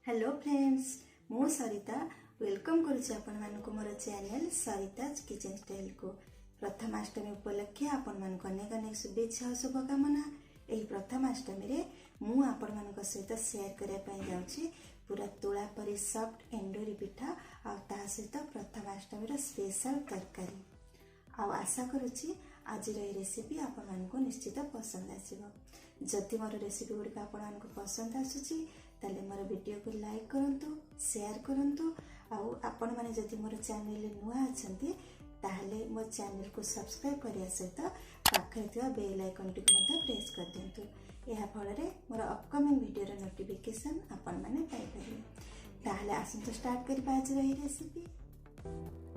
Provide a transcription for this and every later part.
Hello friends, मु सरिता welcome करुच्ची आपण मानक मोर चैनल सरिता किचन स्टाइल को। प्रथमाष्टमी उपलक्षे आपण मानक अनेक अनेक शुभेच्छा और शुभकामना। यही प्रथमाष्टमी रे मु आपण मानक सहित शेयर करने ପାଇଁ जाउची पूरा तुला परी सॉफ्ट एंडुरिपिठा और ता सहित प्रथमाष्टमी रो स्पेशल तरकारी। आउ आशा करुच्ची आज रेसिपी आपण मानक निश्चित पसंद आसीबो। जदि मोर रेसिपी गुड़िक आपण मानक पसंद आसुची ताले मोर वीडियो को लाइक करंतु, शेयर करंतु। आउ आपण माने जदि मोर चैनल नुआ अछंती ताहले मो चैनल को सब्सक्राइब करिया सहित पाखरे थिया बेल आइकन टिक मते प्रेस कर दियंतु। एहा फल रे मोर अपकमिंग वीडियो रो नोटिफिकेशन आपण माने पाइ परिबे। ताहले आसंतो स्टार्ट करिबा आज रही रेसिपी।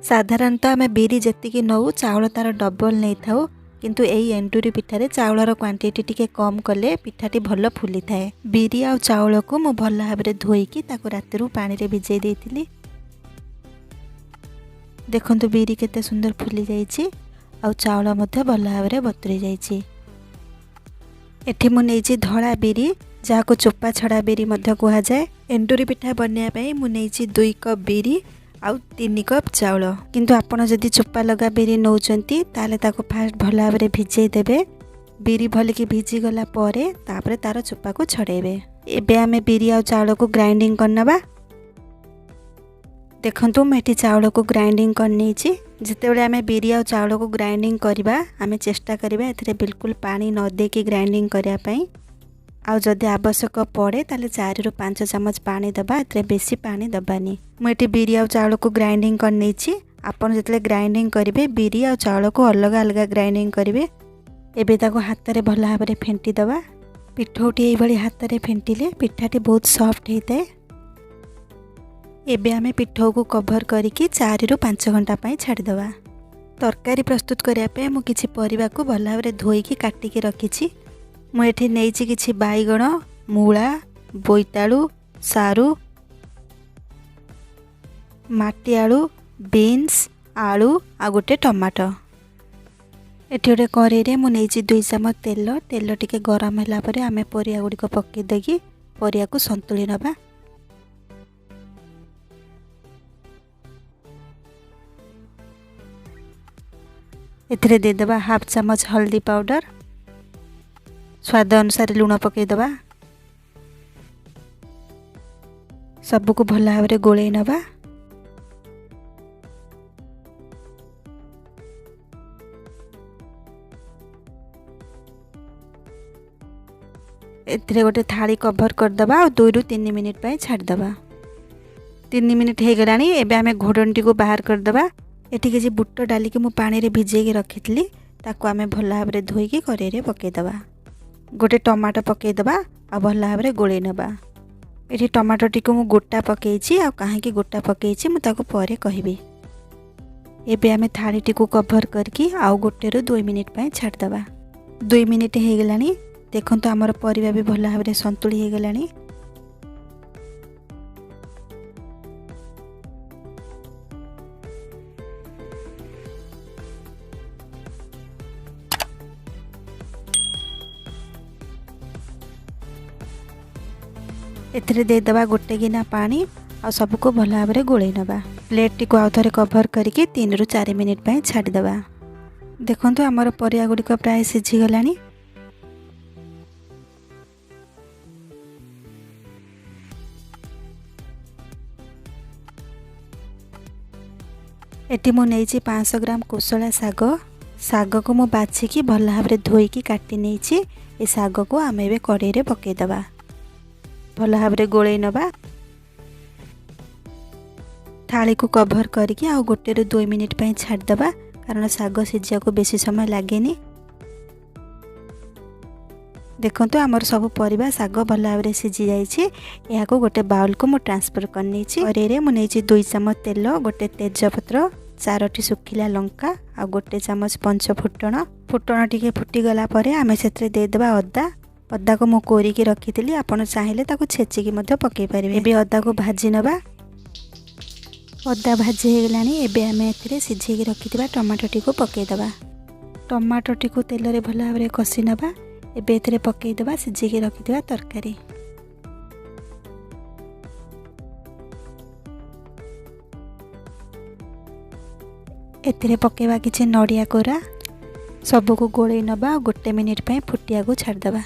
साधारणतः आम बिरी जेतिकी नौ चाउल तार डबल नहीं थाउ, किंतु एई एंडुरी पिठारे चाउलर क्वांटिटी टिके कम कले पिठाटी भल फुली थाए। बिरी आ चाउल को मु भल भाबरे धोईकी ताको रातिरु पानी रे भिजै देइथिली। देखंतु बिरी केते सुंदर फुली जाईची आ चाउल मध्ये भल भाबरे बतुरी जाईची। एठी मु नेइची धळा बिरी जाको चोपा छड़ा बिरी मध्ये कुहा जाय। एंडुरी पिठा बनिया पई मु नेइची 2 कप बिरी आउ 3 कप चाउल। किंतु आपण जदि चोपा लगा बिरी नौचंती ताले ताको फास्ट भल भाबरे भिजै देबे। बिरी भल की भिजी गला परे तापरे तार चोपा को छड़ेबे। एबे आमे बिरी आउ चाउल को ग्राइंडिंग करनबा। देखंतु मेठी चाउल को ग्राइंडिंग करनेची। जेतेबेले आमे बिरी आउ चाउल को ग्राइंडिंग करबा आमे चेष्टा करबा एथिरे बिल्कुल पानी न देकी ग्राइंडिंग करिया पई। आउ जदि आवश्यक पड़े ताले 4 रु 5 चमच पानी दबा, एतरे बेसी पानी दबानी। मुझे बिरी आ चाउल को ग्राइंडिंग करनी। आपन जितले ग्राइंडिंग करेंगे बिरी आ चाउल को अलग अलग ग्राइंडिंग करेंगे। एबे ताको हाथ रे भल भाबरे फेंटी दबा। पिठौटी एई भली हाथ रे फेंटिले पिठाटी बहुत सॉफ्ट होता है। एबे आमे पिठौ को कवर करिकी 4 रु 5 घंटा पई छाड़ी दबा। तरकारी प्रस्तुत करिया पे मु किछि परिबा को भल भाबरे धोईकी काटिकी रखिछि। मु एठी नेइछि किछि बाईगण, मूला, बोईतालु, सारू, माटी आलू, बीन्स, आलू आ गोटे टमाटो। एठी गोटे कढ़ाई रे मु नेइछि 2 चमच तेल। तेल टिके गरम होला परे आमे परिया गुडी को पक्के देगी परिया को संतुली नबा। एथिरे दे देबा हाफ चमच हल्दी पाउडर, स्वाद अनुसार लूण पके दबा। सबु को भल भाबरे गोळेई नबा। एथिरे गोटे थाली कवर कर दबा और 2 रु 3 मिनिट पई छाड़ दबा। 3 मिनिट हे गलानी। एबे आमे घोडनटी को बाहर कर दबा। एठी के जे बुट्ट डाली के मु पानी रे भिजे के रखितली ताको आमे भल भाबरे धोई के कढ़ाई रे पके दबा। गोटे टमाटो पके दबा आ भल भाबरे गोळेई नबा। एठी टमाटो टिको मु गोटा पकेइछि आ काहे कि गोटा पकेइछि मु ताको परे कहिबी। एबे आमे थाली टिको कवर करके आ गोटे रु 2 मिनिट पई छाड़ दबा। 2 मिनिट हे गलानी। देखंतु हमर परिबा भी भल भाबरे संतुली हे गलानी। एथिरे दे दबा गोटे गिना पानी आ सबको भल भाबरे गोळेई नबा। प्लेट टी को आउ थरे कवर करके 3 रु 4 मिनिट पई छाड़ी दबा। देखंतु हमर परिया गुडी को प्राय सिझी गलानी। एटी मु नेइछि 500 ग्राम कोसला साग। साग को मु बाछि की भल भाबरे धोईकी काटी नेइछि। ए साग को आमे बे कढ़ाई रे पके दबा। भल भाबरे गोळेई नबा। थाली को कवर करके आ गोटे रु 2 मिनिट पई छाड़ दबा, कारण साग सिझिया को बेसी समय लागेनी। देखंतु हमर सब परिबा साग भल भाबरे सिझी जाईछि। एहा को गोटे बाउल को मु ट्रांसफर करनी छी। कढ़ाई रे मु नेइछि 2 चमच तेल, गोटे तेज पत्र, 4टी सुखिला लंका आ गोटे चमच पंच फुटण। फुटण टिके फुटी गला परे आमे सेतरे दे देबा अदा। अदा को मु कोरी के रखितली। आपण चाहिले ताको छेची के मध्ये पके परिबे। एबे अदा को भाजी नबा। अदा भाजी हे गलानी। एबे आमे एथिरे सिझे के रखितबा टमाटो टी को पके दबा। टमाटो टी को तेल रे भल भाबरे कसी नबा। एबे एथिरे पके दबा सिझे के रखितबा तरकारी। एथिरे पकेबा किछि नड़िया कोरा सबको गोळेई नबा और 1 मिनिट पे फुटिया को छाड़ दबा।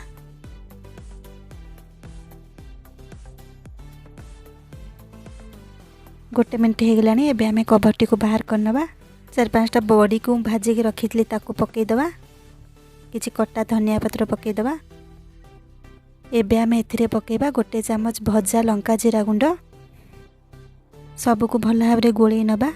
गोटे मिनिट हो गलानी। एबे आमे कभरटी को बाहर कर नबा। 4-5टा बड़ी को भाजी के रखी ताको पकई दबा। किछि कट्टा धनिया पत्र पकई दबा। एबे आमे एथिरे पकेबा 1 चम्मच भजा लंका जीरा गुंड। सबको भल भाव गोळेई नबा।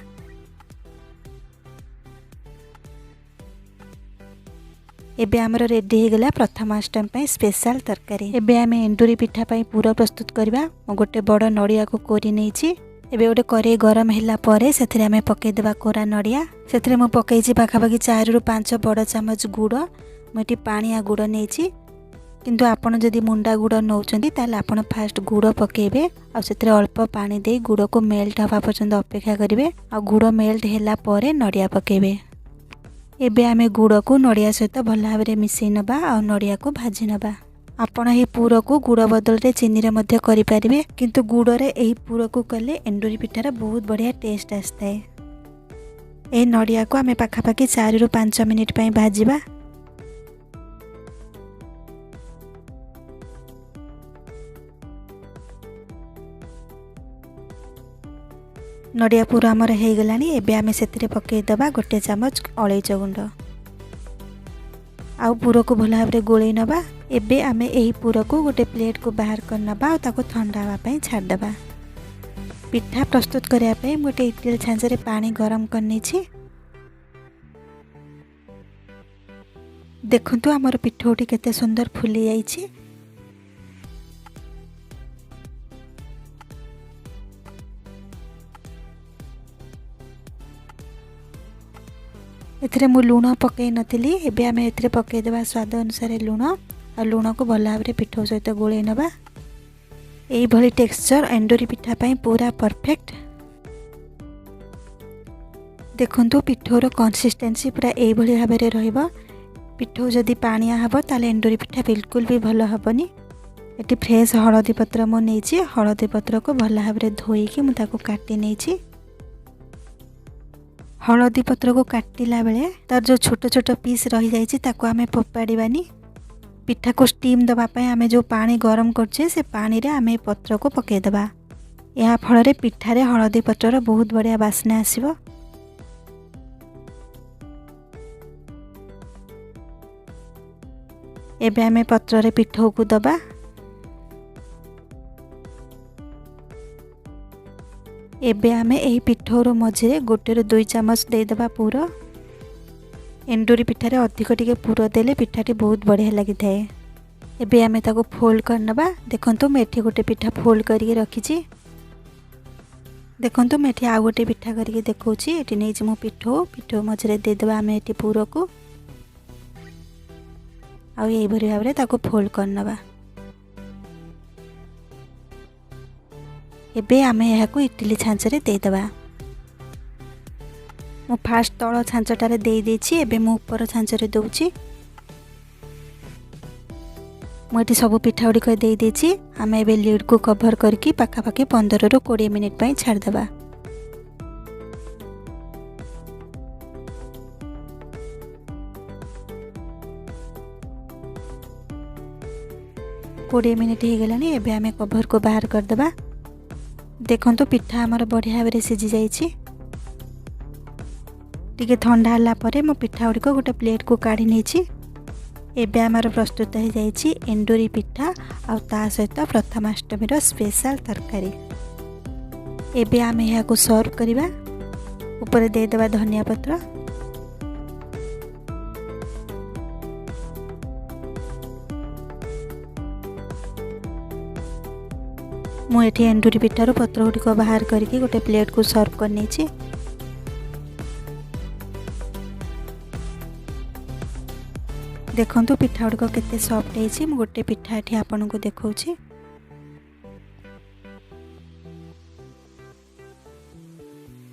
एबे आमर रेडी हो गला प्रथमाष्टमी पई स्पेशल तरकारी। एबे आमे एंडुरी पिठा पई पूरा प्रस्तुत करबा। मो गोटे बड़ नड़िया को कोरी नेछि। एबे गोटे कड़ाई गरम होला परे सेथिरे आमे पकई देबा कोरा नड़िया। सेथिरे मो पकईछि पाखापाखि 4 ରୁ 5 बड़ चम्मच गुड़। मोटी पानिया गुड़ नेछि, किंतु आपण जदि मुंडा गुड़ नौचंदी ताले आपण फास्ट गुड़ पकेबे आ सेथिरे अल्प पानी दे गुड़ को मेल्ट हवा पर्यंत अपेक्षा करिवे आ गुड़ मेल्ट होला परे नड़िया पकेबे। एबे आमे गुड़ को नड़िया सहित भल भाव में मिसई नबा आ नड़िया को भाजी नबा। आपण एही पूर को गुड़ बदल रे चीनी रे मध्य करि परिबे, किंतु गुड़ रे एही पूर को कले एंडुरी पिठार बहुत बढ़िया टेस्ट आस्ताए। ए नड़िया को आमे पाखापाखि 4 ରୁ 5 मिनिट पई भाजीबा। नड़िया पूर आमर हो गलानी। एबे आमे सेतिरे पकई दबा 1 चम्मच अलैच गुंड। आउ पूर को भल भाव में गोळेई नबा। एबे आमे एही पूर को गोटे प्लेट को बाहर कर नबा और ताको ठंडा हवा पई छाड़ दबा। पिठा प्रस्तुत करिया पई गोटे इडली छांच रे पानी गरम करनी छी। देखंतु हमर पिठोटी केते सुंदर फुली जाई छी। एथिरे मु लूण पकई नथिली। एबे आमे एथिरे पकई देबा स्वाद अनुसार लूण और लूण को भल भाव में पिठो सहित गोळेई नबा। एई भली टेक्सचर एंडुरी पिठा पई पूरा परफेक्ट। देखंतु पिठोर कंसिस्टेंसी पूरा एई भली भाव में रहइबो। पिठो जदि पानिया हबो ताले एंडुरी पिठा बिल्कुल भी भल हबनी। एटी फ्रेश हळदी पत्र मो नेछि। हळदी पत्र को भल भाव में धोई कि मु ताको काटी नेछि। हळदी पत्र को काटिला बेले तार जो छोट छोट पीस रही जाइछि ताको आमे फोपाड़ीबानी। पिठा को स्टीम दबा पय आमे जो पानी गरम करछे से पानी रे आमे पत्र को पके दबा। या फल रे पिठा रे हळदी पत्र बहुत बढ़िया बास्ना आसीबो। एबे आमे पत्र रे पिठो को दबा। एबे आमे एही पिठोर मझे 1 ରୁ 2 चम्मच दे दबा पूर। एंडुरी पिठारे अधिक टिके पूर देले पिठाटी बहुत बढ़िया लगी थाए। एबे आमे ताको फोल्ड कर नबा। देखंतु मैं एठी गोटे पिठा फोल्ड करके रखिछि। देखंतु मैं एठी आ गोटे पिठा करके देखौछि। एठी नै जे मो पिठो मझे दे दबा आमे एठी पूर को आ एई भरी भाबरे ताको फोल्ड कर नबा। एबे आमे यहाँ को इडली छांच रे दे दबा। मु फास्ट तळ छांचटारे दे देछि। एबे मु ऊपर छांच रे दउछि। मु एठी सब पिठा उडी को दे देछि। आमे एबे लीड को कवर करके पाखापाखि 15 ରୁ 20 मिनिट पई छाड़ दबा। कोड़े मिनिट हो गलानी। एबे आमे कवर को बाहर कर दबा। देखंतु पिठा हमर बढ़िया भाव में सिझी जाइछि। टिके ठंडा होला परे मो पिठा उडी को गोटे प्लेट को काढी नेछि। एबे हमर प्रस्तुत हो जाइछि एंडुरी पिठा आ ता सहित प्रथमाष्टमी रो स्पेशल तरकारी। एबे आमे यहाँ को सर्व करिबा। ऊपर दे देबा धनिया पत्र। मु एठी एंडुरी पिठार पत्र गुडी को बाहर करके गोटे प्लेट को सर्व करनी छी। देखंतु पिठा गुडी को केते सॉफ्ट है। मु गोटे पिठा एठी आपन को देखौछि।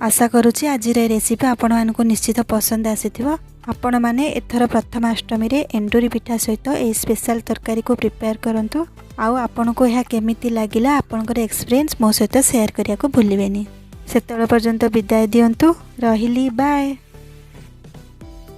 आशा करूछि आज रेसिपी आपण मानको निश्चित पसंद आसीथिबो। आपण माने एथर प्रथमाष्टमी रे एंडुरी पिठा सहित ए स्पेशल तरकारी को प्रिपेयर करंतु। आउ आपण को यह केमिति लागिला आपनकर एक्सपीरियंस मो सहित शेयर करिया को भूलिबेनी। सेतळ पर्यंत विदाय दियंतु। रहिली बाय।